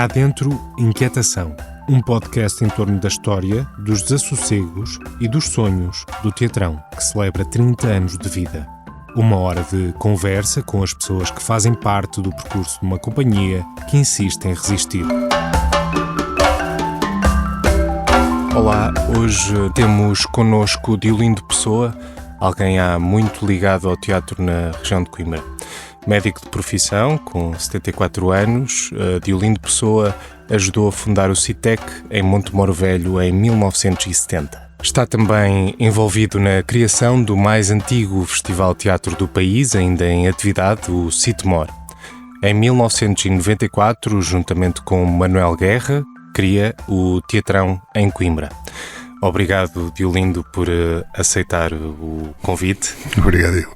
Cá Dentro, Inquietação, um podcast em torno da história, dos desassossegos e dos sonhos do Teatrão, que celebra 30 anos de vida. Uma hora de conversa com as pessoas que fazem parte do percurso de uma companhia que insiste em resistir. Olá, hoje temos connosco Diolindo Pessoa, alguém há muito ligado ao teatro na região de Coimbra. Médico de profissão, com 74 anos, Diolindo Pessoa ajudou a fundar o CITEC em Montemor Velho em 1970. Está também envolvido na criação do mais antigo festival de teatro do país, ainda em atividade, o CITMOR. Em 1994, juntamente com Manuel Guerra, cria o Teatrão em Coimbra. Obrigado, Diolindo, por aceitar o convite. Obrigado, eu.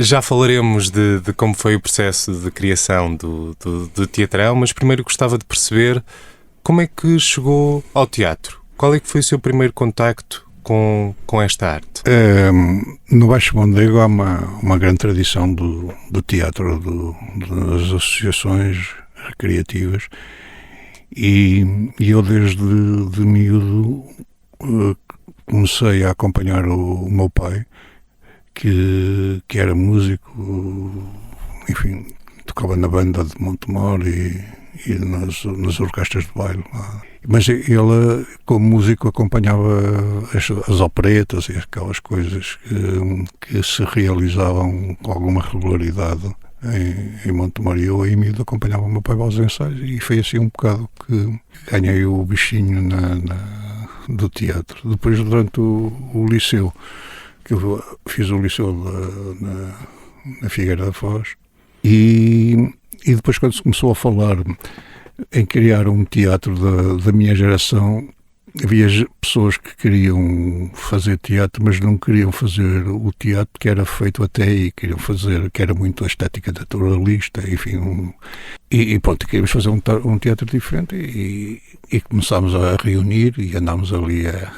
Já falaremos de como foi o processo de criação do Teatrão, mas primeiro gostava de perceber como é que chegou ao teatro. Qual é que foi o seu primeiro contacto com esta arte? No Baixo Mondego há uma grande tradição do teatro, das associações recreativas, e eu desde de miúdo comecei a acompanhar o meu pai, que era músico, enfim, tocava na banda de Montemor e nas orquestras de baile lá. Mas ele, como músico, acompanhava as operetas e aquelas coisas que se realizavam com alguma regularidade em Montemor, e eu aí miúdo acompanhava o meu pai aos ensaios, e foi assim um bocado que ganhei o bichinho do teatro. Depois, durante o liceu, que eu fiz o liceu na Figueira da Foz, e depois, quando se começou a falar em criar um teatro da minha geração, havia pessoas que queriam fazer teatro, mas não queriam fazer o teatro que era feito até aí, queriam fazer, que era muito a estética naturalista, enfim, e pronto, queríamos fazer um teatro diferente, e começámos a reunir e andámos ali a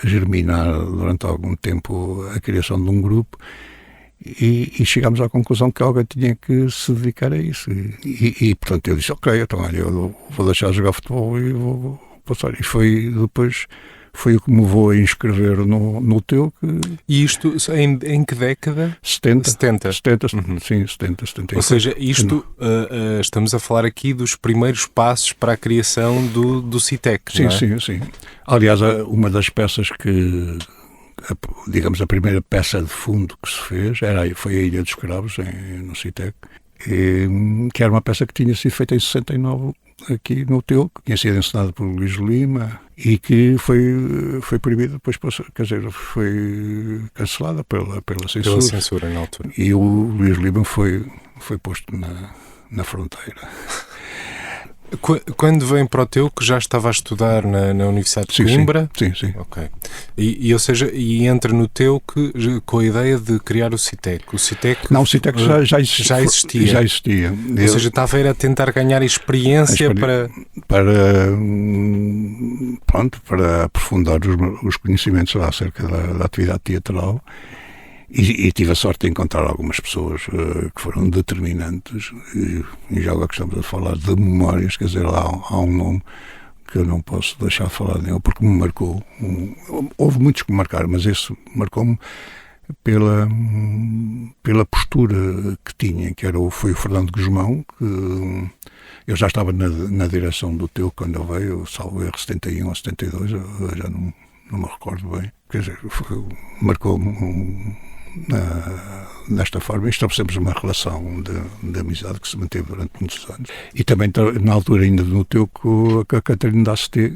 germinar durante algum tempo a criação de um grupo, e chegámos à conclusão que alguém tinha que se dedicar a isso, e portanto eu disse, ok, então olha, eu vou deixar de jogar futebol e vou passar, e foi o que me levou a inscrever no TEU. E isto em que década? 70. 70. Uhum. Sim, 70. Ou seja, isto, estamos a falar aqui dos primeiros passos para a criação do CITEC, sim, não é? Sim. Aliás, uma das peças digamos, a primeira peça de fundo que se fez foi a Ilha dos Cravos, no CITEC, que era uma peça que tinha sido feita em 69, aqui no TEU, que tinha sido encenado por Luís Lima, e que foi proibida depois, quer dizer, foi cancelada pela censura. Pela censura, na altura. E o Luís Lima foi posto na fronteira. Quando vem para o TEU, que já estava a estudar na Universidade de Coimbra? Sim. Ok. Ou seja, entra no TEU com a ideia de criar o CITEC. Não, o CITEC já existia. Já existia. Ou seja, estava a tentar ganhar experiência para aprofundar os conhecimentos lá acerca da atividade teatral. E tive a sorte de encontrar algumas pessoas que foram determinantes, e já agora que estamos a falar de memórias, quer dizer, há um nome que eu não posso deixar de falar dele, porque me marcou. Houve muitos que me marcaram, mas esse marcou-me pela postura que tinha, foi o Fernando Guzmão, que eu já estava na direção do TEU quando ele veio, salvo erro, 71 ou 72, eu já não me recordo bem, quer dizer, marcou-me desta forma, e estabelecemos uma relação de amizade que se manteve durante muitos anos. E também, na altura ainda no TEU, com a Catherine d'Asté,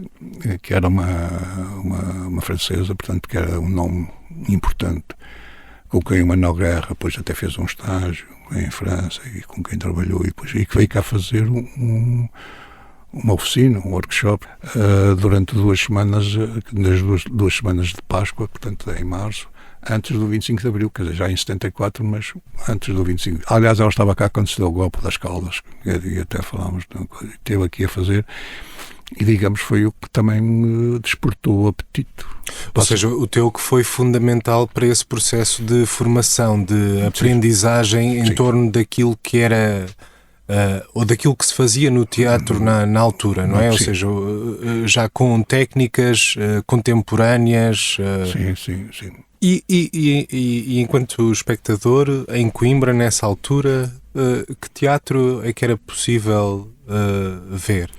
que era uma francesa, portanto, que era um nome importante, com quem o Manuel Guerra depois até fez um estágio em França, e com quem trabalhou, e que veio cá fazer uma oficina, um workshop, durante 2 semanas, nas duas semanas de Páscoa, portanto, em março, antes do 25 de Abril, quer dizer, já em 74, mas antes do 25. Aliás, ela estava cá quando se deu o golpe das Caldas, e até falámos, esteve aqui a fazer, e digamos, foi o que também me despertou o apetite. Ou seja, o teu que foi fundamental para esse processo de formação, de aprendizagem em torno daquilo que era ou daquilo que se fazia no teatro na altura, não é? Ou seja, já com técnicas contemporâneas. Sim. E enquanto espectador, em Coimbra, nessa altura, que teatro é que era possível ver?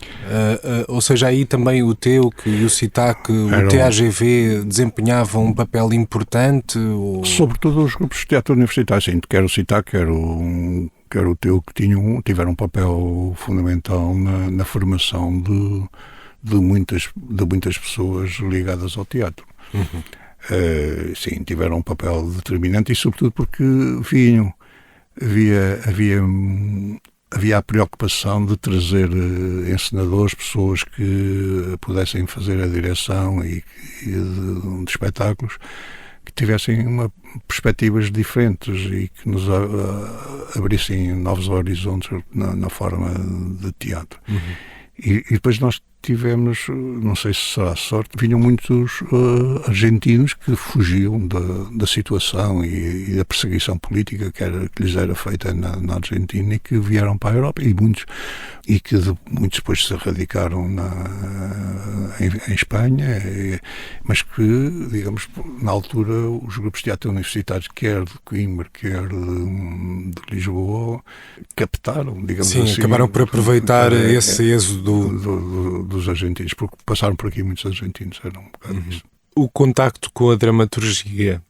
Ou seja, aí também o TEUC e o CITAC, o TAGV desempenhavam um papel importante? Ou... Sobretudo os grupos de teatro universitários, sim, quer o CITAC, quer o TEUC, tiveram um papel fundamental na formação de muitas pessoas ligadas ao teatro. Uhum. Sim, tiveram um papel determinante e sobretudo porque havia a preocupação de trazer encenadores, pessoas que pudessem fazer a direção de espetáculos, que tivessem perspectivas diferentes e que nos abrissem novos horizontes na forma de teatro. Uhum. E depois nós tivemos, não sei se será sorte, vinham muitos argentinos que fugiam da situação e da perseguição política que lhes era feita na Argentina e que vieram para a Europa, e muitos depois se radicaram em Espanha, mas que, digamos, na altura os grupos de teatro universitários, quer de Coimbra, quer de Lisboa, captaram, digamos assim. Sim, acabaram por aproveitar esse êxodo dos argentinos, porque passaram por aqui muitos argentinos, era um bocado isso. O contacto com a dramaturgia,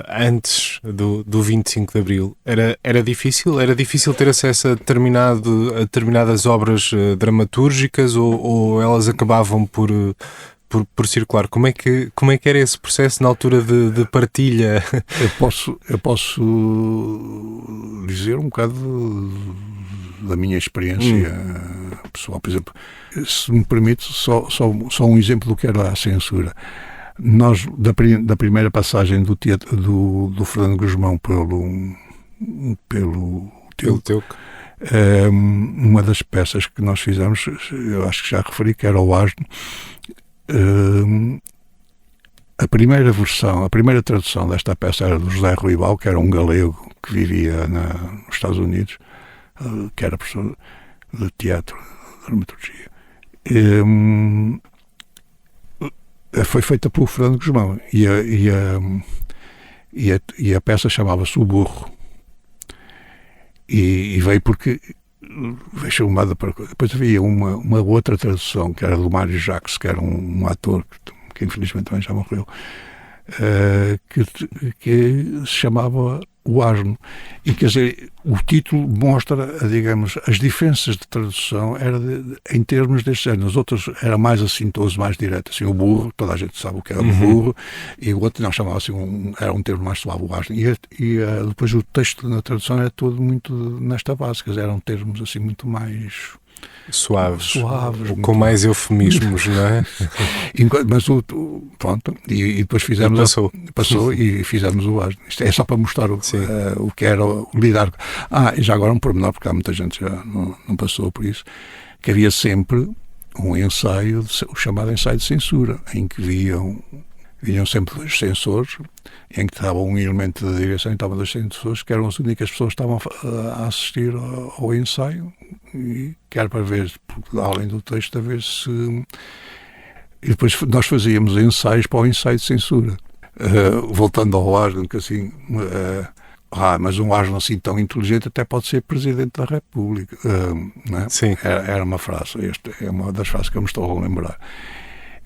antes do 25 de Abril, era difícil? Era difícil ter acesso a determinadas obras dramatúrgicas ou elas acabavam por circular? Como é que era esse processo na altura de partilha? Eu posso dizer um bocado da minha experiência pessoal. Por exemplo, se me permite, só um exemplo do que era a censura. Nós, da primeira passagem do teatro do Fernando Guzmão pelo TEUC, uma das peças que nós fizemos, eu acho que já referi, que era o Asno. A primeira tradução desta peça era do José Ruibal, que era um galego que vivia nos Estados Unidos, que era professor de teatro, de dramaturgia. Foi feita por Fernando Guzmão e a peça chamava-se O Burro, e veio porque veio chamada para... Depois havia uma outra tradução que era do Mário Jacques, que era um ator que infelizmente também já morreu, que se chamava O Asno. E, quer dizer, o título mostra, digamos, as diferenças de tradução em termos destes géneros. Os outros era mais assintoso, mais direto, assim, o burro, toda a gente sabe o que era o burro, e o outro não chamava assim, era um termo mais suave, o asno. E depois o texto na tradução era todo muito nesta base, quer dizer, eram termos assim muito mais... Suaves com mais eufemismos, não é? Mas pronto, e depois fizemos passou e fizemos o Asno. Isto é só para mostrar o que era o lidar. E já agora um pormenor, porque há muita gente já não passou por isso, que havia sempre um ensaio, o chamado ensaio de censura, em que vinham sempre dois censores, em que estava um elemento da direção e estavam dois censores, que eram as únicas pessoas que estavam a assistir ao ensaio, e que era para ver, além do texto, a ver se... E depois nós fazíamos ensaios para o ensaio de censura. Voltando ao Asno, que assim... mas um Asno assim tão inteligente até pode ser Presidente da República. Não é? Sim. Era uma frase, esta é uma das frases que eu me estou a lembrar.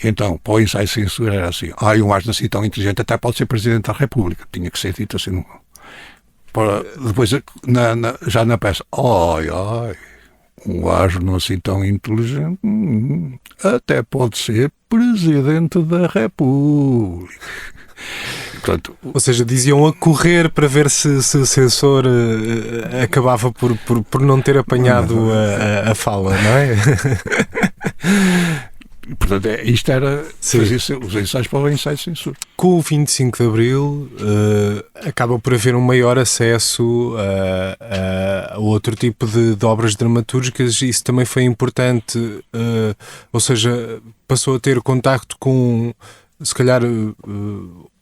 Então, para o ensaio de censura era assim: um Asno assim tão inteligente até pode ser Presidente da República. Tinha que ser dito assim. Depois, já na peça, um Asno assim tão inteligente até pode ser Presidente da República. Portanto, ou seja, diziam a correr para ver se o censor acabava por não ter apanhado a fala, não é? Portanto, isto era fazer os ensaios para o ensaio de censura. Com o 25 de Abril acaba por haver um maior acesso a outro tipo de obras dramatúrgicas. Isso também foi importante, ou seja, passou a ter contacto com, se calhar,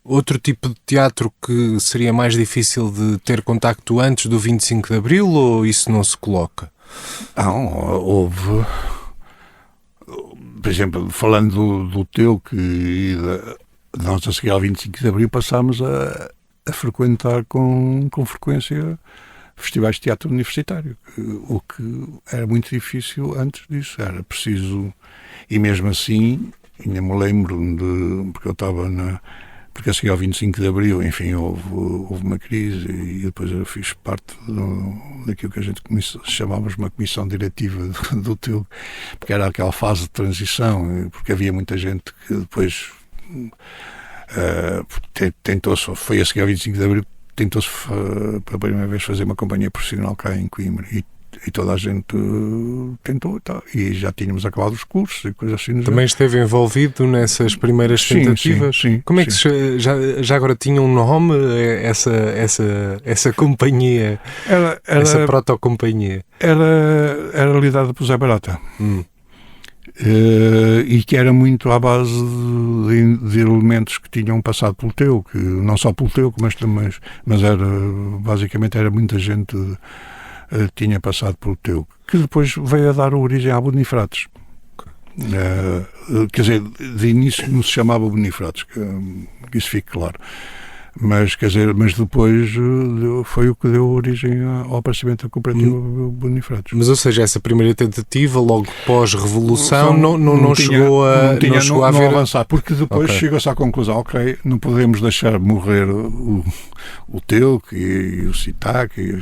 outro tipo de teatro que seria mais difícil de ter contacto antes do 25 de Abril, ou isso não se coloca? Houve, por exemplo, falando do Teuc e nós a seguir ao 25 de Abril passámos a frequentar com frequência festivais de teatro universitário, o que era muito difícil antes disso, era preciso, e mesmo assim, ainda me lembro porque eu estava porque a seguir ao 25 de Abril, enfim, houve uma crise e depois eu fiz parte daquilo que a gente chamávamos uma comissão diretiva do Teuc, porque era aquela fase de transição, porque havia muita gente que depois tentou-se, foi a seguir ao 25 de Abril, tentou-se pela primeira vez fazer uma companhia profissional cá em Coimbra e toda a gente tentou e tal, e já tínhamos acabado os cursos e coisas assim. Também esteve envolvido nessas primeiras tentativas? Sim, como é que já agora tinha um nome essa companhia, essa proto-companhia? Era lidada por Zé Barata. E que era muito à base de elementos que tinham passado pelo Teuc, não só pelo Teuc, mas basicamente era muita gente tinha passado pelo Teuc, que depois veio a dar origem à Bonifrates. Quer dizer, de início não se chamava Bonifrates, que isso fique claro. Mas depois foi o que deu origem ao aparecimento da cooperativa Bonifrates. Mas, ou seja, essa primeira tentativa, logo pós-revolução, não chegou a avançar, porque depois chegou-se à conclusão, não podemos deixar morrer o Teuc e o CITAC e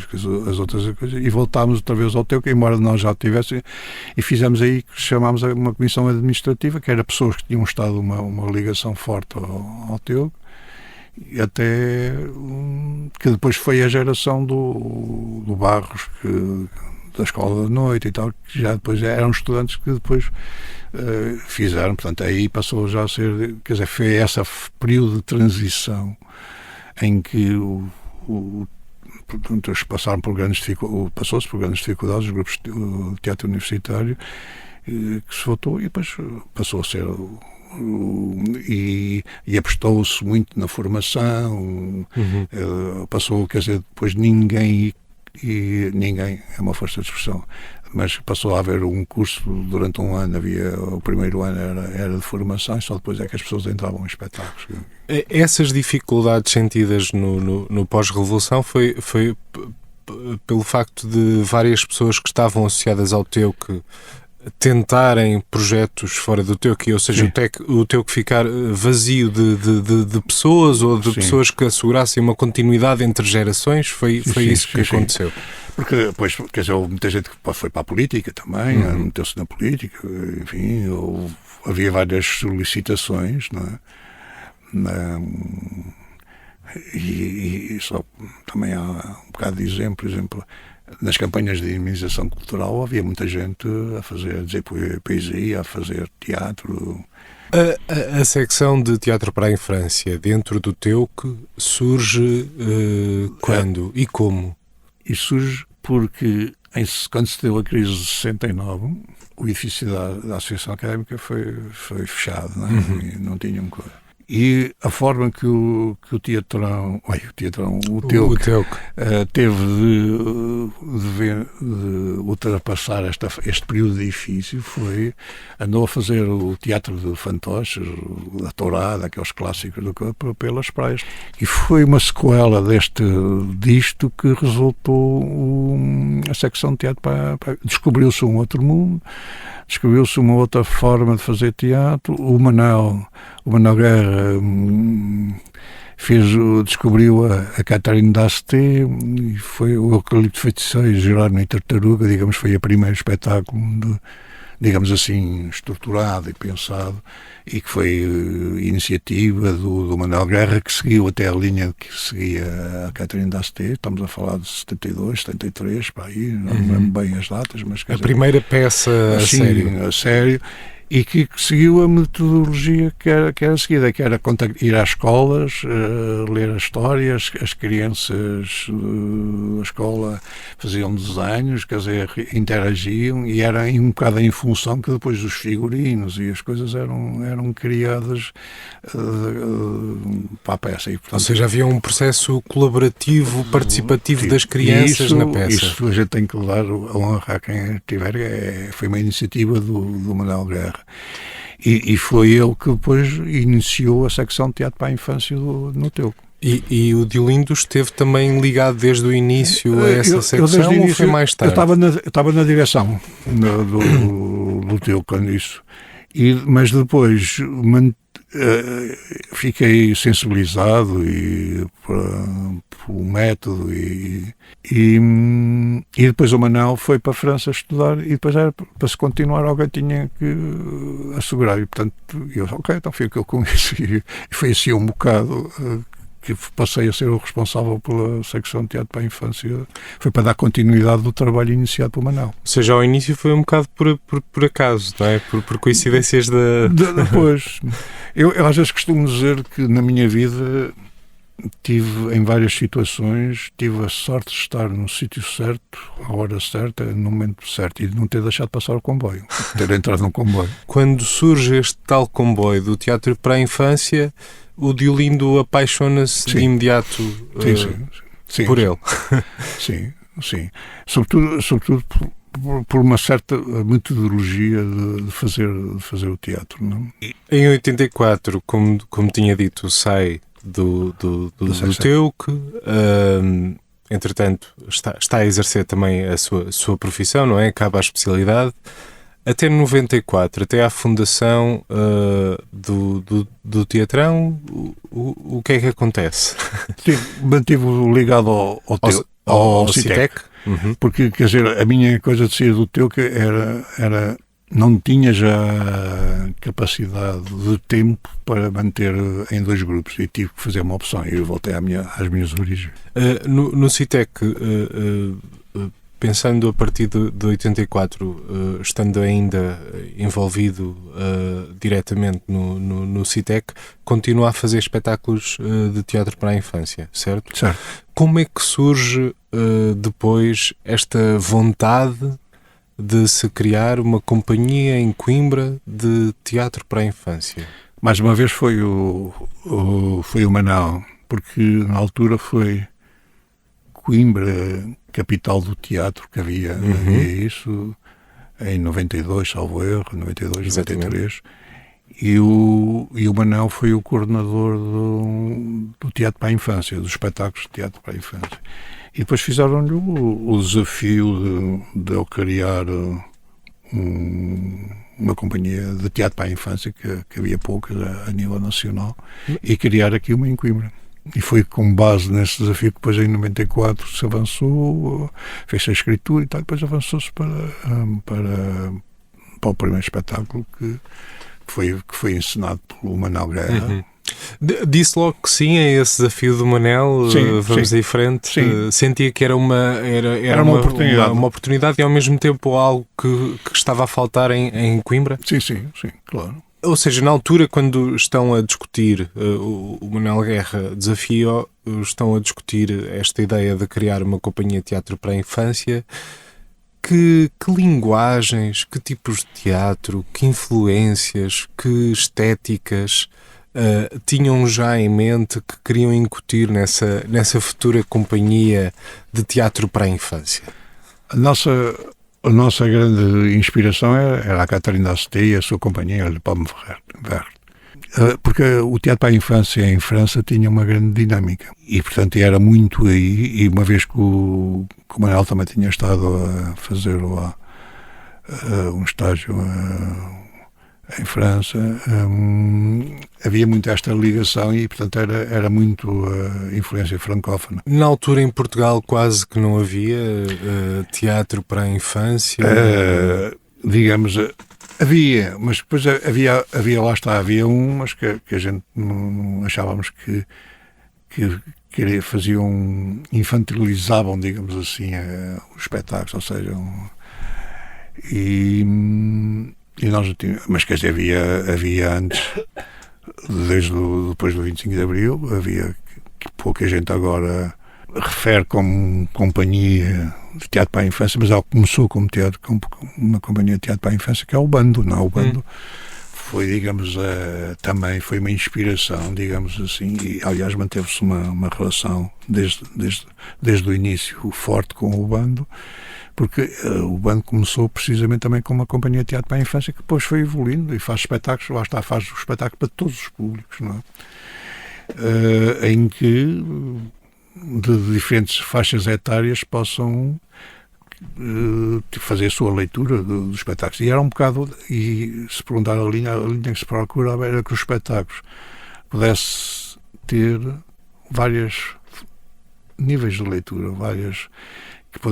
as outras coisas, e voltámos outra vez ao Teuc, embora nós já tivéssemos, e fizemos aí que chamámos uma comissão administrativa, que era pessoas que tinham estado uma ligação forte ao Teuc, e até que depois foi a geração do Barros, da Escola da Noite e tal, que já depois eram estudantes que depois fizeram, portanto aí passou já a ser, quer dizer, foi esse período de transição em que portanto, passou-se por grandes dificuldades, os grupos de teatro universitário, que se voltou e depois passou a ser e apostou-se muito na formação, passou, quer dizer, depois ninguém é uma força de expressão, mas passou a haver um curso durante um ano, o primeiro ano era de formação e só depois é que as pessoas entravam em espetáculos. Essas dificuldades sentidas no pós-revolução foi pelo facto de várias pessoas que estavam associadas ao Teuc tentarem projetos fora do Teuc, ou seja, o Teuc ficar vazio de pessoas ou de pessoas que assegurassem uma continuidade entre gerações, foi isso que aconteceu. Porque depois, quer dizer, houve muita gente que foi para a política também, meteu-se na política, enfim, havia várias solicitações, não é? E só também há um bocado de exemplo, por exemplo, nas campanhas de dinamização cultural havia muita gente a dizer poesia, a fazer teatro. A secção de teatro para a infância dentro do Teuc surge quando e como? E surge porque quando se deu a crise de 69, o edifício da Associação Académica foi fechado, não é? E não tinha uma coisa. E a forma que o Teuc teve de ultrapassar este período difícil andou a fazer o teatro de fantoches, da Tourada, aqueles clássicos do campo, pelas praias. E foi uma sequela disto que resultou a secção de teatro descobriu-se um outro mundo, descobriu-se uma outra forma de fazer teatro. O Manuel Guerra descobriu a Catarina d'Asté, e foi o Eucalipto Feiticeiro, Gerardo e Tartaruga, digamos, foi o primeiro espetáculo digamos assim, estruturado e pensado, e que foi iniciativa do Manuel Guerra, que seguiu até a linha que seguia a Catarina d'Asté. Estamos a falar de 72, 73, para aí, não me lembro bem as datas, mas... A primeira peça a sério. e que seguiu a metodologia que era seguida, que era ir às escolas, ler as histórias, as crianças da escola faziam desenhos, quer dizer, interagiam, e era um bocado em função que depois os figurinos e as coisas eram criadas para a peça. E, portanto, ou seja, havia um processo colaborativo, participativo das crianças na peça. Isso a gente tem que dar a honra a quem tiver. Foi uma iniciativa do Manuel Guerra. E foi ele que depois iniciou a secção de teatro para a infância no Teuco. E o Diolindo esteve também ligado desde o início a essa secção, ou foi mais tarde? Eu estava na direção do Teuco quando isso. Mas depois fiquei sensibilizado pelo método e depois o Manel foi para a França estudar, e depois era para se continuar alguém tinha que assegurar, e portanto eu ok, então fico eu com isso, e foi assim um bocado que passei a ser o responsável pela secção de teatro para a infância. Foi para dar continuidade do trabalho iniciado pelo Manel. Ou seja, ao início foi um bocado por acaso, não é? Por coincidências Depois, eu às vezes costumo dizer que na minha vida tive em várias situações, tive a sorte de estar no sítio certo, à hora certa, no momento certo, e de não ter deixado passar o comboio, ter entrado num comboio. Quando surge este tal comboio do teatro para a infância, o Diolindo apaixona-se de imediato sim, por ele. Sim. Sobretudo por uma certa metodologia de fazer o teatro. Não? Em 84, como tinha dito, sai do Teuco, entretanto está a exercer também a sua profissão, não é? Acaba a especialidade. Até 94, até à fundação do Teatrão, o que é que acontece? Mantive ligado ao CITEC, porque, quer dizer, a minha coisa de sair do Teuco era não tinha já capacidade de tempo para manter em 2 grupos, e tive que fazer uma opção, e eu voltei às minhas origens. No CITEC, pensando a partir de 84, estando ainda envolvido diretamente no CITEC, continua a fazer espetáculos de teatro para a infância, certo? Certo. Como é que surge depois esta vontade de se criar uma companhia em Coimbra de teatro para a infância? Mais uma vez foi o Manel, porque na altura foi Coimbra, capital do teatro, que havia isso em 92, salvo erro, 92, exatamente. 93, e o Manel foi o coordenador do teatro para a infância, dos espetáculos de teatro para a infância. E depois fizeram-lhe o desafio de eu criar uma companhia de teatro para a infância, que havia poucas a nível nacional, e criar aqui uma em Coimbra. E foi com base nesse desafio que depois em 94 se avançou, fez a escritura e tal, depois avançou-se para o primeiro espetáculo que foi encenado pelo Manuel Guerra. Disse logo que sim a esse desafio do Manel, vamos em frente. Sentia que era uma oportunidade e ao mesmo tempo algo que estava a faltar em Coimbra? Sim, claro. Ou seja, na altura, quando estão a discutir, o Manuel Guerra desafia, estão a discutir esta ideia de criar uma companhia de teatro para a infância, que linguagens, que tipos de teatro, que influências, que estéticas tinham já em mente que queriam incutir nessa futura companhia de teatro para a infância? A nossa grande inspiração era a Catarina Asté e a sua companhia, Le Pomme Verte. Porque o teatro para a infância em França tinha uma grande dinâmica. E, portanto, era muito aí. E uma vez que o Manuel também tinha estado a fazer lá um estágio em França, havia muito esta ligação e, portanto, era muito influência francófona. Na altura, em Portugal, quase que não havia teatro para a infância? Digamos, havia, mas depois havia umas que a gente não achávamos que infantilizavam, digamos assim, os espetáculos, ou seja, E nós não tínhamos, mas quer dizer, havia antes, depois do 25 de Abril, havia que pouca gente agora refere como companhia de teatro para a infância, mas ela começou como uma companhia de teatro para a infância, que é o Bando, não? O Bando foi, digamos, também foi uma inspiração, digamos assim, e aliás manteve-se uma relação desde o início forte com o Bando, porque o Bando começou precisamente também com uma companhia de teatro para a infância que depois foi evoluindo e faz espetáculos, lá está, faz o espetáculo para todos os públicos, não é? Em que de diferentes faixas etárias possam fazer a sua leitura dos espetáculos. E era um bocado, e se perguntar a linha que se procura era que os espetáculos pudesse ter vários níveis de leitura, que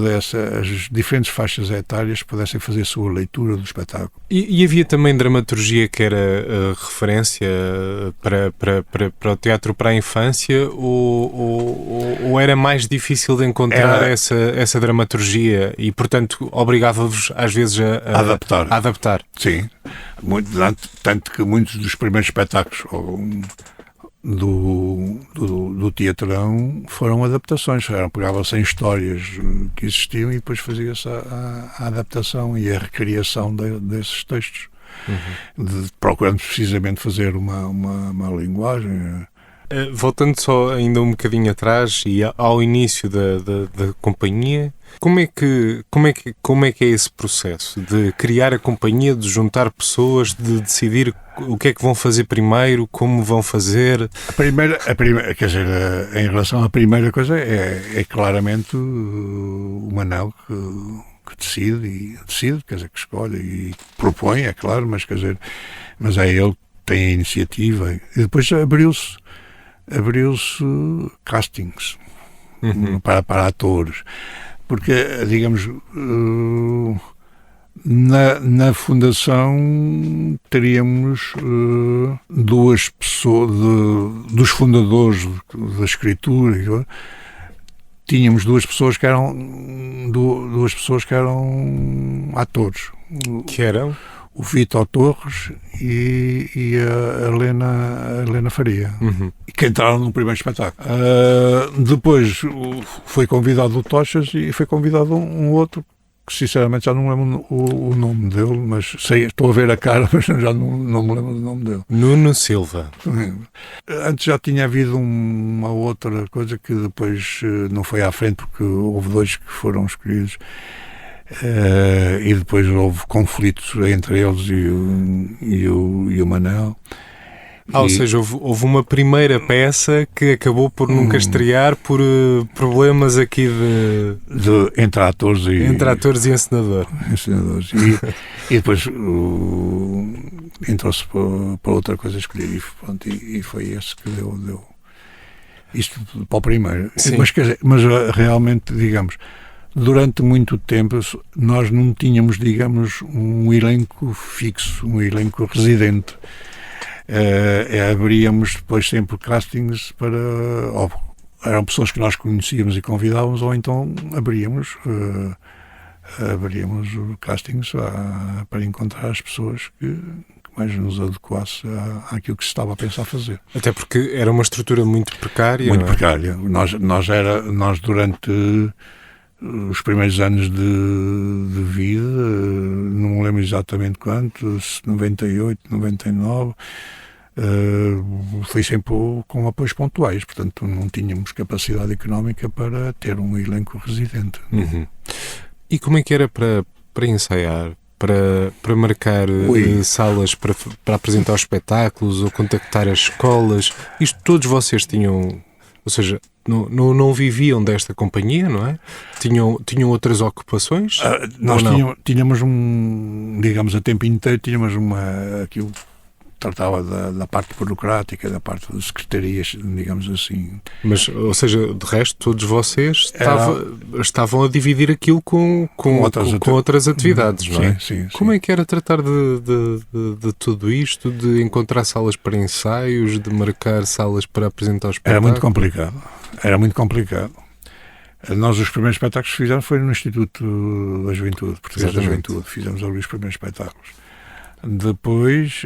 as diferentes faixas etárias pudessem fazer a sua leitura do espetáculo. E havia também dramaturgia que era referência para o teatro para a infância, ou era mais difícil de encontrar essa dramaturgia e, portanto, obrigava-vos às vezes a adaptar? Sim, tanto que muitos dos primeiros espetáculos do teatrão foram adaptações, pegava-se em histórias que existiam e depois fazia-se a adaptação e a recriação desses textos, procurando precisamente fazer uma linguagem. Voltando só ainda um bocadinho atrás e ao início da companhia, como é que é esse processo de criar a companhia, de juntar pessoas, de decidir o que é que vão fazer primeiro, como vão fazer? A primeira, quer dizer, em relação à primeira coisa é claramente o Manel que decide, quer dizer, que escolhe e propõe, é claro, mas quer dizer, mas é ele que tem a iniciativa e depois abriu-se castings para atores, porque, digamos, na fundação teríamos duas pessoas, dos fundadores da escritura, tínhamos duas pessoas que eram atores. Que eram? O Vítor Torres e a Helena Faria, que entraram no primeiro espetáculo. Depois foi convidado o Tochas e foi convidado um outro, que sinceramente já não lembro o nome dele, mas estou a ver a cara, mas já não me lembro do nome dele. Nuno Silva. Antes já tinha havido uma outra coisa que depois não foi à frente, porque houve dois que foram escolhidos. E depois houve conflitos entre eles e o Manel. Ou seja, houve uma primeira peça que acabou por nunca estrear por problemas aqui entre atores e encenadores. E depois entrou-se para outra coisa escolher e foi esse que deu isto para o primeiro. Mas realmente, digamos, durante muito tempo nós não tínhamos, digamos, um elenco fixo, um elenco residente. Abríamos depois sempre castings eram pessoas que nós conhecíamos e convidávamos, ou então abríamos castings para encontrar as pessoas que mais nos adequasse àquilo que se estava a pensar fazer. Até porque era uma estrutura muito precária. Muito precária. Nós durante os primeiros anos de vida, não me lembro exatamente quanto, 98, 99, foi sempre com apoios pontuais, portanto não tínhamos capacidade económica para ter um elenco residente. E como é que era para ensaiar? Para marcar salas para apresentar os espetáculos ou contactar as escolas? Isto todos vocês tinham... Ou seja, não viviam desta companhia, não é? Tinham outras ocupações? Nós tínhamos digamos, a tempo inteiro, tínhamos aquilo tratava da parte burocrática, da parte das secretarias, digamos assim. Mas, ou seja, de resto, todos vocês estavam a dividir aquilo com outras atividades, não é? Sim. Como é que era tratar de tudo isto, de encontrar salas para ensaios, de marcar salas para apresentar os espetáculos? Era muito complicado. Nós, os primeiros espetáculos que fizemos foi no Instituto da Juventude, Português da Juventude. Fizemos ali os primeiros espetáculos. Depois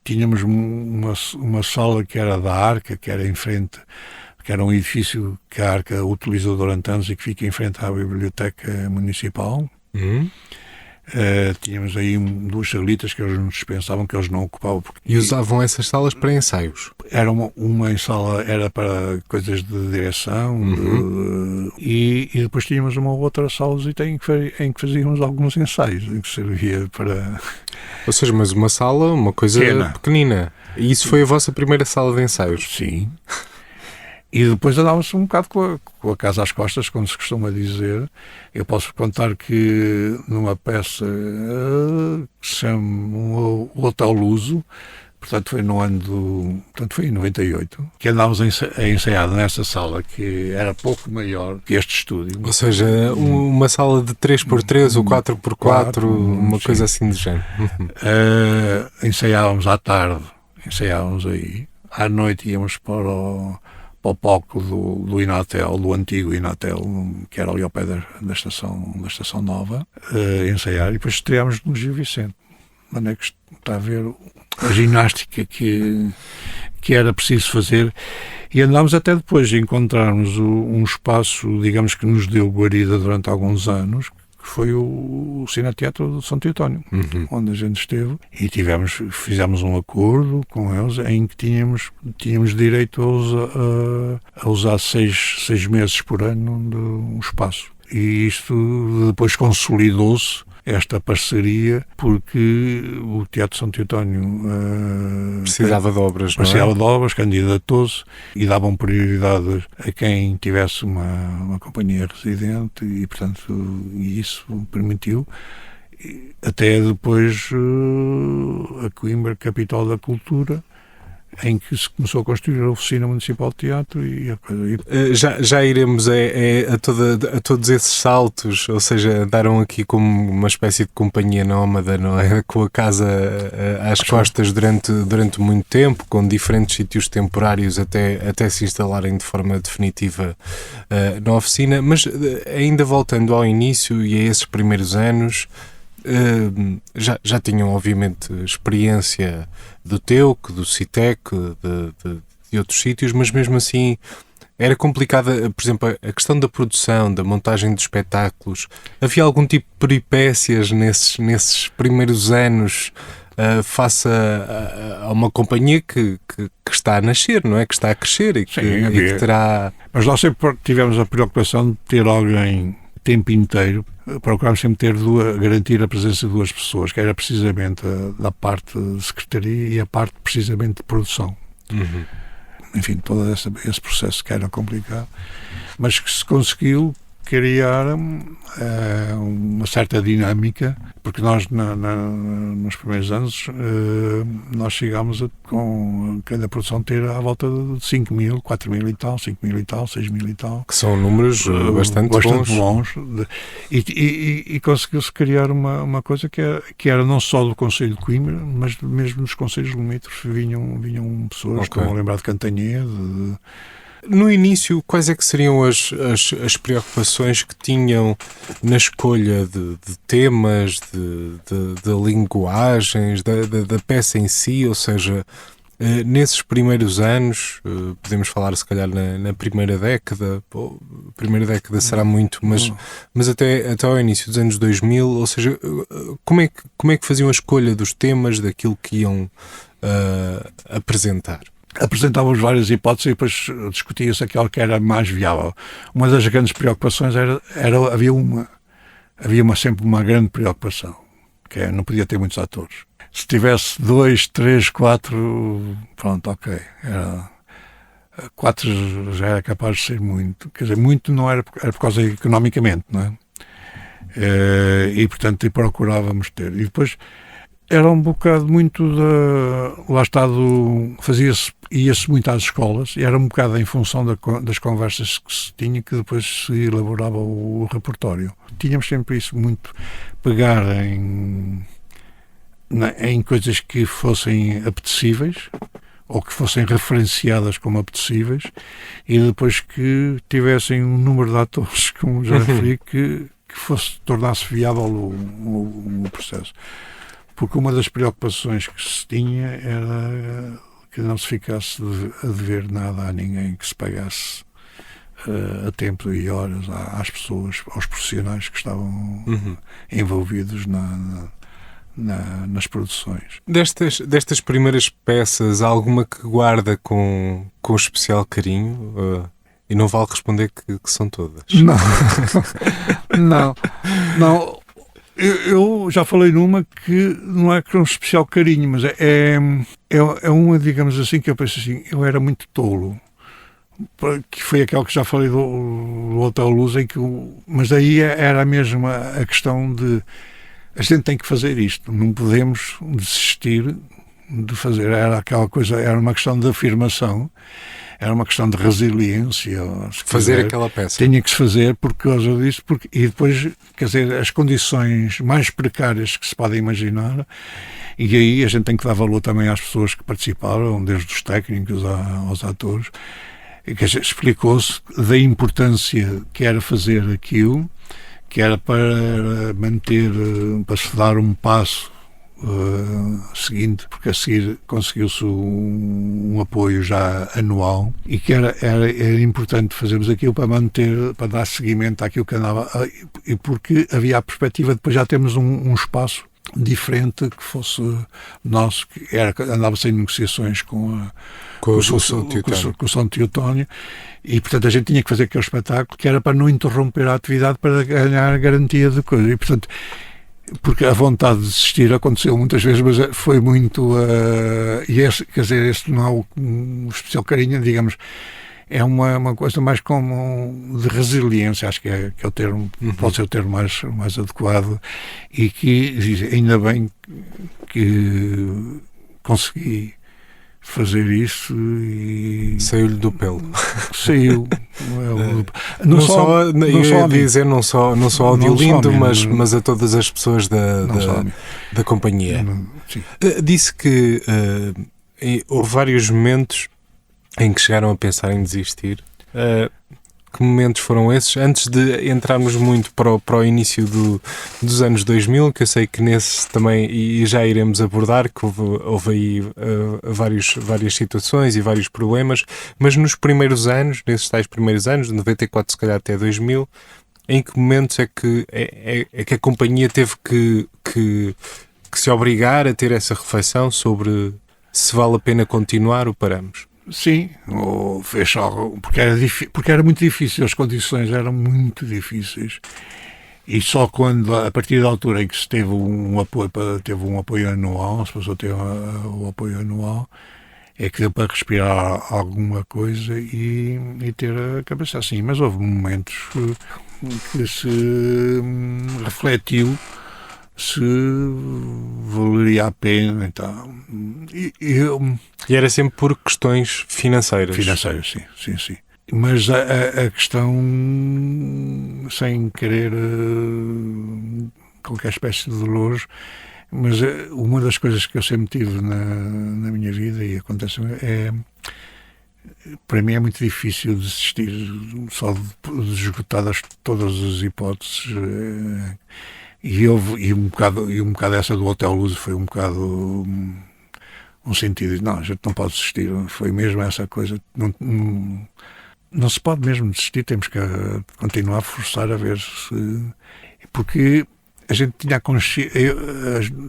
tínhamos uma sala que era da Arca, que era em frente, que era um edifício que a Arca utilizou durante anos e que fica em frente à Biblioteca Municipal. Tínhamos aí duas salitas que eles nos dispensavam, que eles não ocupavam. E usavam essas salas para ensaios? Era uma sala, era para coisas de direção, e depois tínhamos uma outra sala em que fazíamos alguns ensaios, em que servia para... Ou seja, mas uma sala, uma coisa pequenina. E isso foi a vossa primeira sala de ensaios? Sim. E depois andávamos um bocado com a casa às costas, como se costuma dizer. Eu posso contar que numa peça que se chama o Hotel Luso, portanto foi foi em 98, que andávamos a ensaiar nessa sala, que era pouco maior que este estúdio. Ou seja, uma sala de 3x3 ou 4x4, uma coisa assim de género. Ensaiávamos à tarde, ensaiávamos aí. À noite íamos para o palco do Inatel, do antigo Inatel, que era ali ao pé da estação nova, ensaiar, e depois estreámos no Gil Vicente. Onde é que está a ver a ginástica que era preciso fazer, e andámos até depois de encontrarmos um espaço, digamos, que nos deu guarida durante alguns anos, que foi o Cineteatro de São Teotónio, onde a gente esteve, e fizemos um acordo com eles em que tínhamos direito a usar 6 meses por ano de um espaço. E isto depois consolidou-se, esta parceria, porque o Teatro São Teotónio precisava de obras, precisava de obras, candidatou-se e davam prioridade a quem tivesse uma companhia residente, e portanto isso permitiu, até depois a Coimbra, capital da cultura, em que se começou a construir a Oficina Municipal de Teatro e a coisa. Já iremos a todos esses saltos, ou seja, andaram aqui como uma espécie de companhia nómada, não é? Com a casa às costas durante muito tempo, com diferentes sítios temporários até se instalarem de forma definitiva na oficina. Mas ainda voltando ao início e a esses primeiros anos, já tinham obviamente experiência do TEUC, do CITEC, de outros sítios, mas mesmo assim era complicada, por exemplo, a questão da produção, da montagem de espetáculos. Havia algum tipo de peripécias nesses primeiros anos face a uma companhia que está a nascer, não é? Que está a crescer e que terá... Mas nós sempre tivemos a preocupação de ter alguém o tempo inteiro. Procurámos sempre garantir a presença de 2 pessoas, que era precisamente da parte de secretaria e a parte precisamente de produção. Enfim, todo esse processo que era complicado, mas que se conseguiu criar uma certa dinâmica, porque nós nos primeiros anos nós chegámos com cada produção ter à volta de 5 mil, 4 mil e tal, 5 mil e tal, 6 mil e tal. Que são números bastante bons. E conseguiu-se criar uma coisa que era não só do Conselho de Coimbra, mas mesmo dos concelhos limítrofes vinham pessoas, como lembrar de Cantanhede. No início, quais é que seriam as preocupações que tinham na escolha de temas, de linguagens, da peça em si? Ou seja, nesses primeiros anos, podemos falar se calhar na primeira década, a primeira década será muito, mas até ao início dos anos 2000, ou seja, como é que faziam a escolha dos temas, daquilo que iam apresentar? Apresentávamos várias hipóteses e depois discutia-se aquela que era mais viável. Uma das grandes preocupações havia sempre uma grande preocupação, que não podia ter muitos atores. Se tivesse 2, 3, 4, pronto, ok. 4 já era capaz de ser muito. Quer dizer, muito não era por causa economicamente, não é? E portanto procurávamos ter. E depois era um bocado muito lá está, ia-se muito às escolas, e era um bocado em função das conversas que se tinha que depois se elaborava o repertório. Tínhamos sempre isso, muito pegar em coisas que fossem apetecíveis ou que fossem referenciadas como apetecíveis, e depois que tivessem um número de atores, como já referi, que tornasse viável o processo. porque uma das preocupações que se tinha era que não se ficasse a dever nada a ninguém, que se pagasse a tempo e horas às pessoas, aos profissionais que estavam envolvidos nas produções. Destas primeiras peças, há alguma que guarda com especial carinho? E não vale responder que são todas. Não. Eu já falei numa que não é com especial carinho, mas é uma, digamos assim, que eu penso assim, eu era muito tolo. Que foi aquele que já falei do Hotel Luz, mas aí era mesmo a questão de a gente tem que fazer isto, não podemos desistir de fazer. Era aquela coisa, era uma questão de afirmação, era uma questão de resiliência. Fazer aquela peça. Tinha que se fazer por causa disso, e depois, quer dizer, as condições mais precárias que se podem imaginar, e aí a gente tem que dar valor também às pessoas que participaram, desde os técnicos aos atores, que explicou-se da importância que era fazer aquilo, que era para manter, para se dar um passo seguinte, porque a seguir conseguiu-se um apoio já anual, e que era importante fazermos aquilo para manter, para dar seguimento àquilo que andava, e porque havia a perspectiva de depois já termos um espaço diferente que fosse nosso, que andava-se em negociações com o São Teotónio, e portanto a gente tinha que fazer aquele espetáculo que era para não interromper a atividade, para ganhar a garantia de coisa, e portanto, porque a vontade de desistir aconteceu muitas vezes, mas foi muito e quer dizer, este não é um especial carinho, digamos, é uma coisa mais como de resiliência, acho que é o termo, pode ser o termo mais adequado, e que ainda bem que consegui fazer isso e... Saiu-lhe do pelo. Saiu. Não só ao Diolindo, mas a todas as pessoas da companhia. Disse que houve vários momentos em que chegaram a pensar em desistir. Que momentos foram esses? Antes de entrarmos muito para o início dos anos 2000, que eu sei que nesse também, e já iremos abordar, que houve aí várias situações e vários problemas, mas nos primeiros anos, nesses tais primeiros anos, de 94 se calhar até 2000, em que momentos é que a companhia teve que se obrigar a ter essa reflexão sobre se vale a pena continuar ou paramos? Sim, fez algo, porque era muito difícil, as condições eram muito difíceis, e só quando, a partir da altura em que se teve um apoio anual, se passou a ter o apoio anual, é que deu para respirar alguma coisa e ter a cabeça assim. Mas houve momentos que se refletiu se valeria a pena, então. E era sempre por questões financeiras? Financeiras, sim. Mas a questão, sem querer qualquer espécie de dolores, mas uma das coisas que eu sempre tive na minha vida, e acontece, para mim é muito difícil desistir só de esgotar todas as hipóteses. E um bocado essa do Hotel Luz foi um bocado um sentido de, não, a gente não pode desistir, foi mesmo essa coisa, não se pode mesmo desistir, temos que continuar a forçar a ver se, porque a gente tinha a consciência,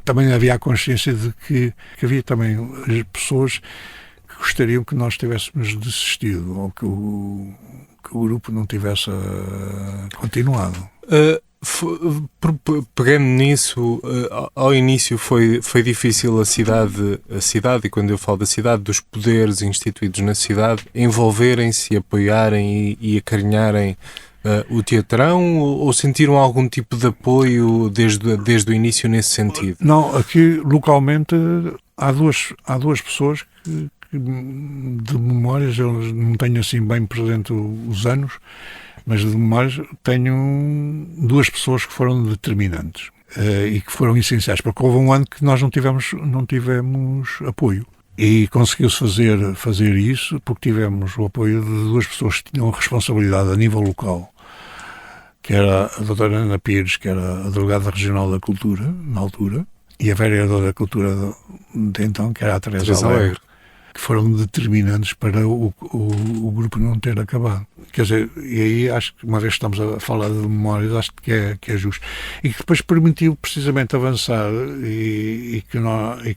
também havia a consciência de que havia também as pessoas que gostariam que nós tivéssemos desistido, ou que o grupo não tivesse continuado. Pegando nisso, ao início foi difícil a cidade, e quando eu falo da cidade, dos poderes instituídos na cidade, envolverem-se, apoiarem e acarinharem o teatrão, ou sentiram algum tipo de apoio desde o início nesse sentido? Não, aqui localmente há duas pessoas que de memórias, eu não tenho assim bem presente os anos, mas de memórias tenho duas pessoas que foram determinantes e que foram essenciais, porque houve um ano que nós não tivemos apoio, e conseguiu-se fazer isso porque tivemos o apoio de duas pessoas que tinham responsabilidade a nível local, que era a doutora Ana Pires, que era a delegada regional da cultura na altura, e a vereadora da Cultura de então, que era a Teresa Alegre, que foram determinantes para o grupo não ter acabado. Quer dizer, e aí acho que, uma vez que estamos a falar de memórias, acho que é justo. E que depois permitiu precisamente avançar e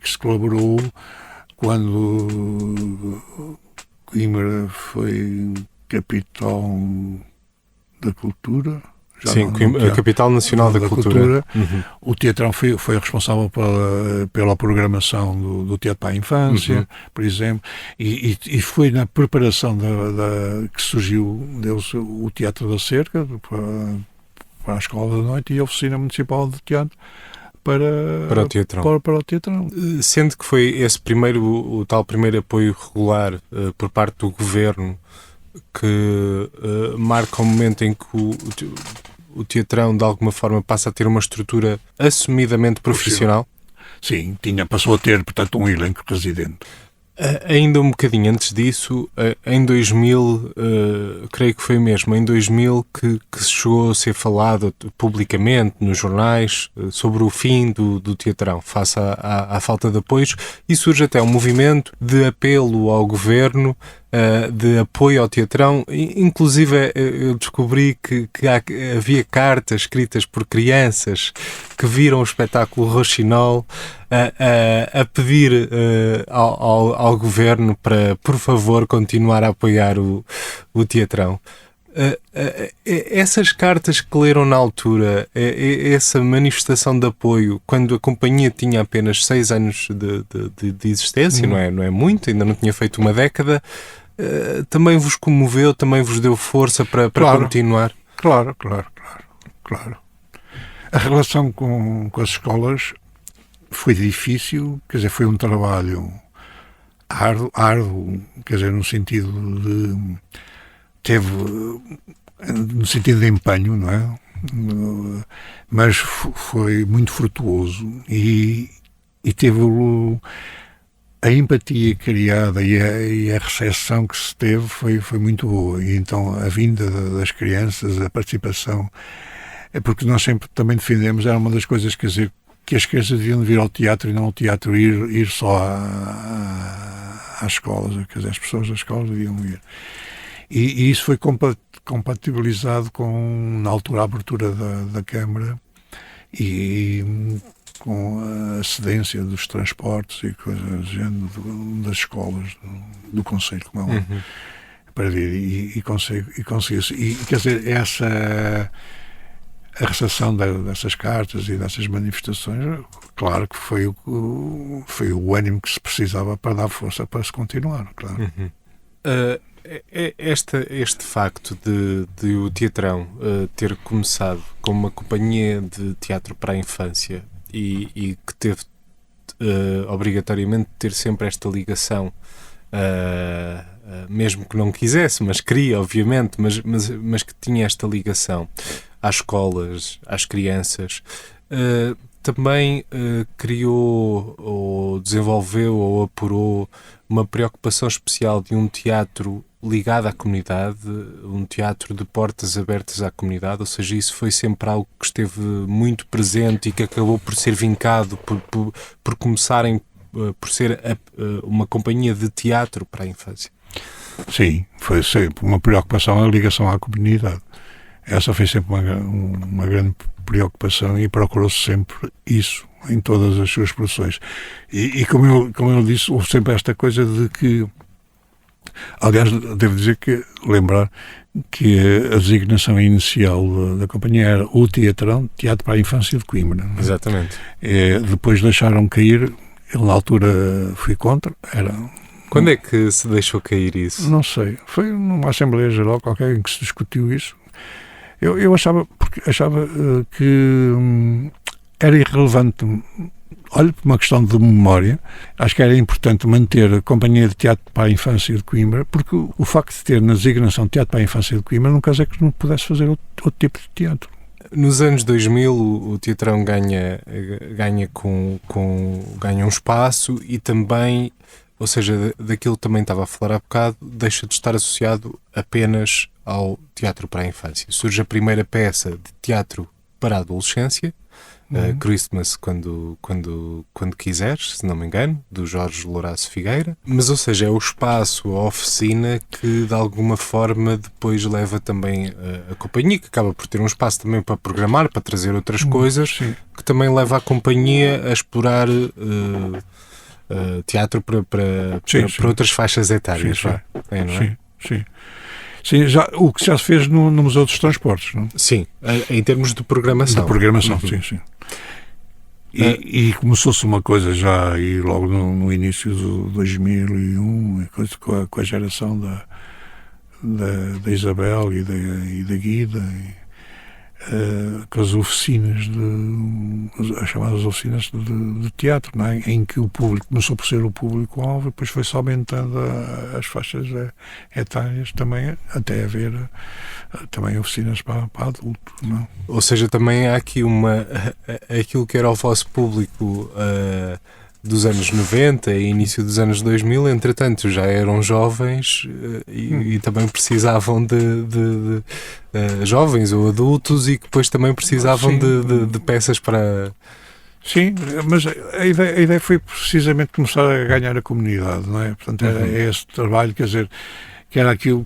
que se colaborou quando Coimbra foi capital da cultura. Sim, a Capital Nacional da Cultura. Uhum. O Teatrão foi responsável pela programação do Teatro para a Infância, por exemplo, e foi na preparação que surgiu deles o Teatro da Cerca para a Escola da Noite e a Oficina Municipal de Teatro para o Teatrão. Para o Teatrão. Sendo que foi esse o tal primeiro apoio regular por parte do Governo que marca o momento em que o Teatrão de alguma forma passa a ter uma estrutura assumidamente profissional? Sim, passou a ter, portanto, um elenco residente. Ainda um bocadinho antes disso, em 2000, creio que foi mesmo em 2000 que se chegou a ser falado publicamente nos jornais sobre o fim do Teatrão, face à falta de apoios, e surge até um movimento de apelo ao Governo, de apoio ao Teatrão. Inclusive eu descobri que havia cartas escritas por crianças que viram o espetáculo Rochinol a pedir ao Governo para, por favor, continuar a apoiar o Teatrão. Essas cartas que leram na altura, essa manifestação de apoio, quando a companhia tinha apenas 6 anos de existência, não é muito, ainda não tinha feito uma década, também vos comoveu, também vos deu força para continuar? Claro. A relação com as escolas foi difícil, quer dizer, foi um trabalho árduo, quer dizer, no sentido no sentido de empenho, não é? Mas foi muito frutuoso e teve a empatia criada e a recepção que se teve foi muito boa. E então a vinda das crianças, a participação, é porque nós sempre também defendemos, era uma das coisas, quer dizer, que as crianças deviam vir ao teatro e não ao teatro ir só às escolas, quer dizer, as pessoas das escolas deviam ir. E isso foi compatibilizado na altura, a abertura da Câmara e com a cedência dos transportes e coisas do género das escolas do Conselho, como é para vir e conseguiu-se. E, quer dizer, a recepção dessas cartas e dessas manifestações, claro que foi o ânimo que se precisava para dar força para se continuar, claro. Este facto de o Teatrão ter começado como uma companhia de teatro para a infância e que teve obrigatoriamente de ter sempre esta ligação, mesmo que não quisesse, mas queria, obviamente, mas que tinha esta ligação às escolas, às crianças, também criou ou desenvolveu ou apurou uma preocupação especial de um teatro ligado à comunidade, um teatro de portas abertas à comunidade, ou seja, isso foi sempre algo que esteve muito presente e que acabou por ser vincado, por começarem por ser uma companhia de teatro para a infância. Sim, foi sempre uma preocupação, a ligação à comunidade. Essa foi sempre uma grande preocupação e procurou-se sempre isso em todas as suas produções. E como eu disse, houve sempre esta coisa de que, aliás, devo dizer lembrar que a designação inicial da companhia era o Teatrão, Teatro para a Infância de Coimbra. Exatamente. Depois deixaram cair, eu na altura fui contra, Quando é que se deixou cair isso? Não sei, foi numa Assembleia Geral qualquer em que se discutiu isso. Eu achava que era irrelevante. Olha, por uma questão de memória, acho que era importante manter a Companhia de Teatro para a Infância de Coimbra, porque o facto de ter na designação Teatro para a Infância de Coimbra não quer dizer que não pudesse fazer outro tipo de teatro. Nos anos 2000 o Teatrão ganha um espaço e também, ou seja, daquilo que também estava a falar há bocado, deixa de estar associado apenas ao teatro para a infância. Surge a primeira peça de teatro para a adolescência, Christmas quando quiseres, se não me engano, do Jorge Lourenço Figueira. Mas, ou seja, é o espaço, a oficina que de alguma forma depois leva também a companhia, que acaba por ter um espaço também para programar, para trazer outras coisas, sim. que também leva a companhia a explorar teatro para outras faixas etárias. Sim, não é? Sim, sim. Sim, o que já se fez no Museu dos Transportes, não? Sim, em termos de programação. De programação, sim. E começou-se uma coisa já aí logo no início de 2001, com a geração da Isabel e da Guida, com as oficinas, as chamadas oficinas de teatro, não é? Em que o público começou por ser o público-alvo e depois foi-se aumentando as faixas etárias também, até haver também oficinas para adultos. Não? Ou seja, também há aqui aquilo que era o vosso público dos anos 90 e início dos anos 2000, entretanto já eram jovens e também precisavam de jovens ou adultos e que depois também precisavam de peças para... Sim, mas a ideia foi precisamente começar a ganhar a comunidade, não é? Portanto, era esse trabalho, quer dizer, que era aquilo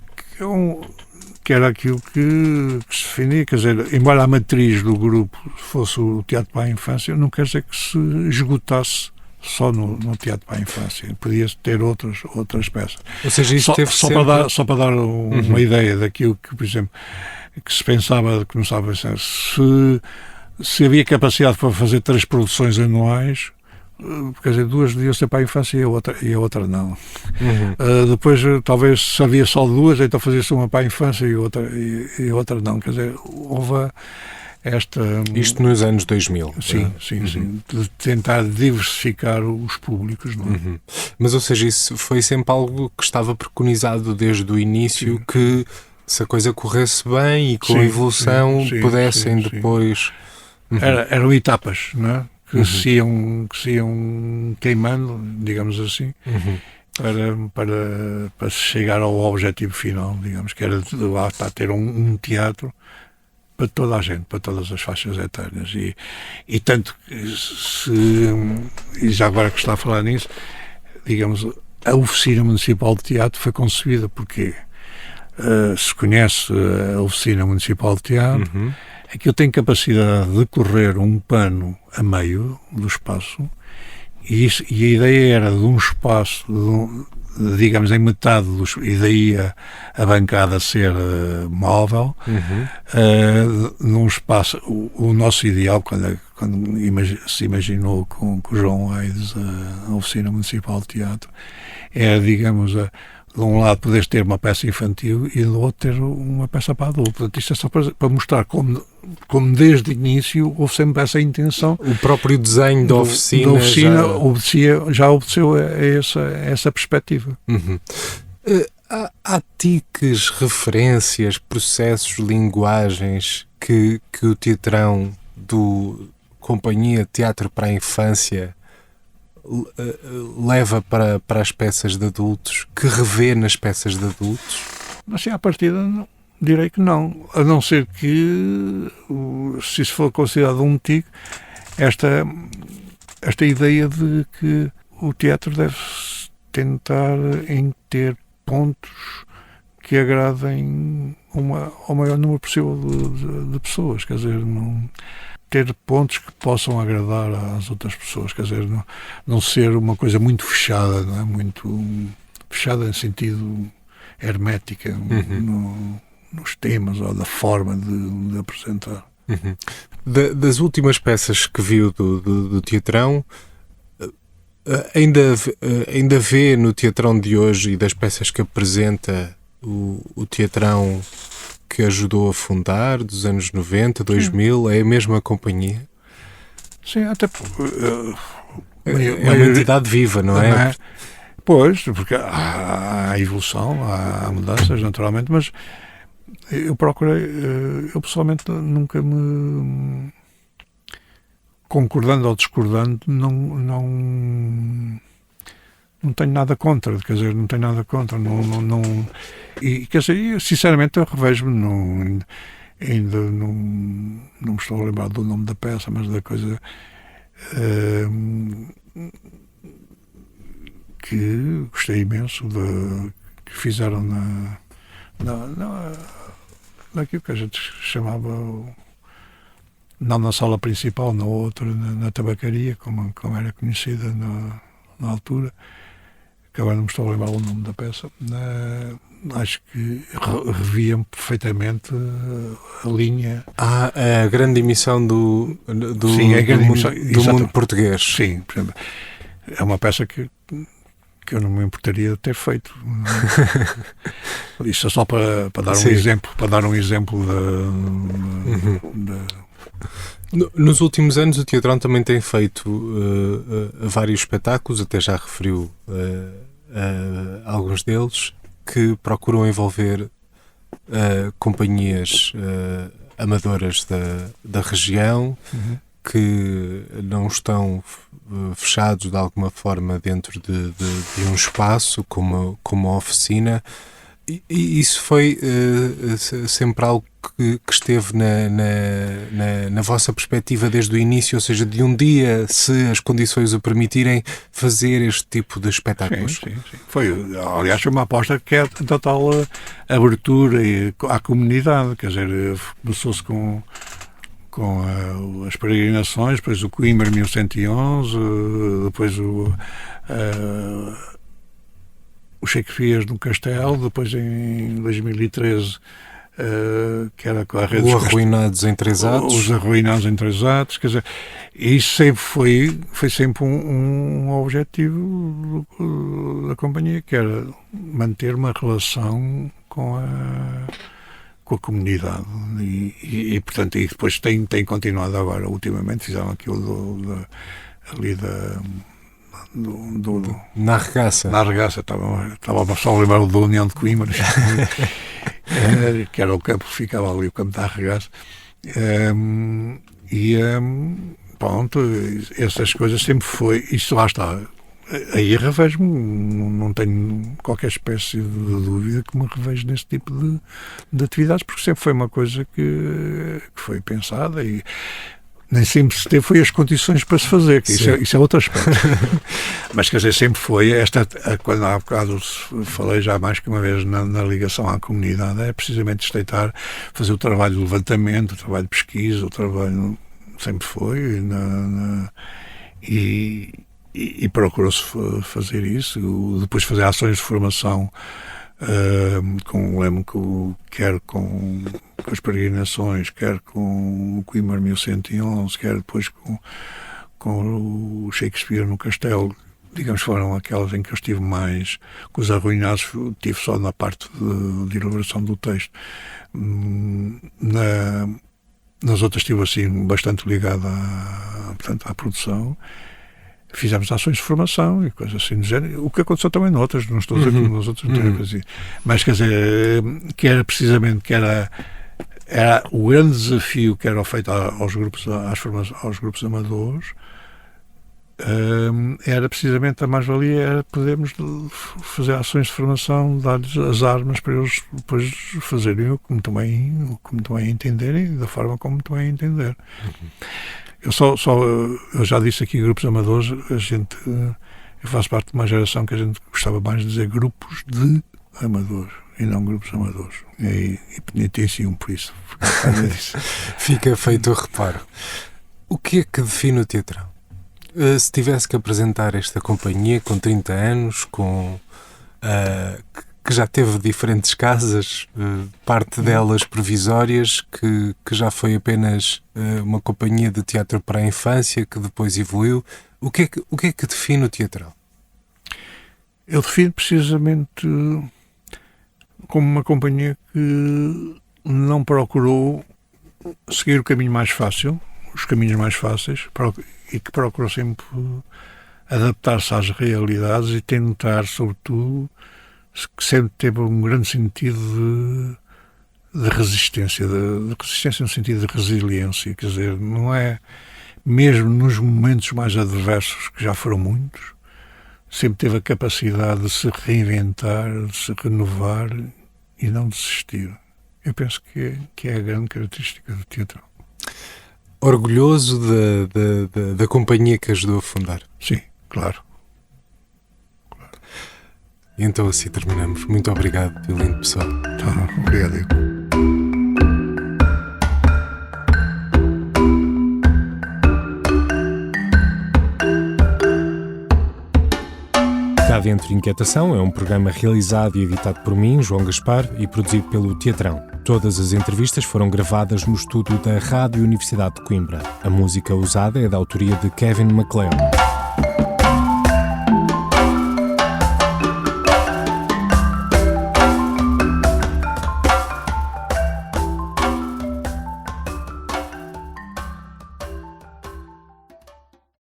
que se definia, quer dizer, embora a matriz do grupo fosse o teatro para a infância, não quer dizer que se esgotasse só no teatro para a infância. Podia ter outras peças. Ou seja, isso teve sempre... Só para dar uma ideia daquilo que, por exemplo, que se pensava, começava a pensar, se havia capacidade para fazer 3 produções anuais, quer dizer, 2 deviam ser para a infância e a outra não. Depois, talvez, se havia só 2, então fazia-se uma para a infância e a outra não. Quer dizer, houve esta... Isto nos anos 2000. Sim. De tentar diversificar os públicos. Não é? Mas, ou seja, isso foi sempre algo que estava preconizado desde o início, que se a coisa corresse bem e com a evolução pudessem depois... Eram etapas, não é? Que se iam queimando, digamos assim, para chegar ao objetivo final, digamos, que era para ter um teatro para toda a gente, para todas as faixas etárias. E tanto e já agora que está a falar nisso, digamos, a Oficina Municipal de Teatro foi concebida porque se conhece a Oficina Municipal de Teatro, aquilo tem capacidade de correr um pano a meio do espaço e a ideia era de um espaço, digamos, em metade e daí a bancada ser móvel, num espaço, o nosso ideal, quando se imaginou com o João Aides a Oficina Municipal de Teatro, era, digamos, de um lado poderes ter uma peça infantil e do outro ter uma peça para adulto. Portanto, isto é só para mostrar como desde o início houve sempre essa intenção. O próprio desenho da oficina já obedeceu a essa perspectiva. Há tiques, referências, processos, linguagens que o teatrão do Companhia Teatro para a Infância leva para as peças de adultos, que revê nas peças de adultos? Assim, à partida, direi que não. A não ser que, se isso for considerado um tique, esta ideia de que o teatro deve tentar em ter pontos que agradem ao maior número possível de pessoas. Quer dizer, ter pontos que possam agradar às outras pessoas, quer dizer, não ser uma coisa muito fechada, não é? Muito fechada em sentido hermética nos temas ou da forma de apresentar. Das últimas peças que viu do teatrão, ainda vê no teatrão de hoje e das peças que apresenta o teatrão que ajudou a fundar, dos anos 90, 2000, é a mesma companhia? Sim, até é uma entidade viva, não é? Pois, porque há evolução, há mudanças, naturalmente, mas eu pessoalmente nunca me, concordando ou discordando, não tenho nada contra, quer dizer, não tenho nada contra, e quer dizer, eu, sinceramente, eu revejo-me ainda não me estou a lembrar do nome da peça, mas da coisa que gostei imenso que fizeram naquilo que a gente chamava, não na sala principal, na outra, na tabacaria, como era conhecida na altura, que agora não me estou a lembrar o nome da peça. Acho que revia-me perfeitamente a linha. A grande emissão do mundo português. Sim, por exemplo, é uma peça que eu não me importaria de ter feito. Isso é só para dar um exemplo, Nos últimos anos o Teatrão também tem feito vários espetáculos, até já referiu alguns deles, que procuram envolver companhias amadoras da região, que não estão fechados de alguma forma dentro de um espaço como a oficina. E isso foi sempre algo que esteve na vossa perspectiva desde o início, ou seja, de um dia, se as condições o permitirem, fazer este tipo de espetáculos? Sim. Foi, aliás, foi uma aposta que é total abertura à comunidade, quer dizer, começou-se com as peregrinações, depois o Coimbra 1111, depois os Shakespeare no Castelo, depois em 2013 que era com a rede Os Arruinados em 3 atos. Os Arruinados em 3 atos, quer dizer, isso sempre foi sempre um objetivo da companhia, que era manter uma relação com a comunidade e portanto, e depois tem continuado agora, ultimamente fizeram aquilo na Arregaça. Estava só a lembrar do União de Coimbra, que era o campo, ficava ali o campo da Arregaça. Pronto, essas coisas sempre foi, isto lá está. Aí revejo-me, não tenho qualquer espécie de dúvida que me revejo nesse tipo de atividades, porque sempre foi uma coisa que foi pensada e nem sempre se teve foi as condições para se fazer, que isso é outro aspecto. Mas quer dizer, sempre foi quando há bocado falei já mais que uma vez na ligação à comunidade, é precisamente tentar fazer o trabalho de levantamento, o trabalho de pesquisa, o trabalho sempre foi e procurou-se fazer isso, depois fazer ações de formação quer com as peregrinações, quer com o Coimbra 1111, quer depois com o Shakespeare no Castelo, digamos, foram aquelas em que eu estive mais. Com os Arruinados estive só na parte de elaboração do texto. Nas outras estive assim bastante ligado à produção. Fizemos ações de formação e coisas assim do género, o que aconteceu também noutras, não estou a dizer que nos outros mas quer dizer, que era precisamente era o grande desafio que era feito aos grupos amadores, era precisamente a mais-valia, era podermos fazer ações de formação, dar-lhes as armas para eles depois fazerem o que muito bem entenderem, da forma como muito bem entender. Eu já disse aqui grupos amadores, eu faço parte de uma geração que a gente gostava mais de dizer grupos de amadores e não grupos amadores. E penitenciam por isso. Fica feito o reparo. O que é que define o Teatrão? Se tivesse que apresentar esta companhia com 30 anos, que já teve diferentes casas, parte delas provisórias, que já foi apenas uma companhia de teatro para a infância, que depois evoluiu. O que é que define o Teatrão? Eu defino precisamente como uma companhia que não procurou seguir o caminho mais fácil, os caminhos mais fáceis, e que procurou sempre adaptar-se às realidades e tentar, sobretudo, que sempre teve um grande sentido de resistência, de resistência no sentido de resiliência, quer dizer, não é, mesmo nos momentos mais adversos, que já foram muitos, sempre teve a capacidade de se reinventar, de se renovar e não desistir. Eu penso que é a grande característica do teatro. Orgulhoso da companhia que ajudou a fundar. Sim, claro. E então assim terminamos. Muito obrigado, Diolindo Pessoa. Tá, obrigado. Cá Dentro Inquietação é um programa realizado e editado por mim, João Gaspar, e produzido pelo Teatrão. Todas as entrevistas foram gravadas no estúdio da Rádio Universidade de Coimbra. A música usada é da autoria de Kevin MacLeod.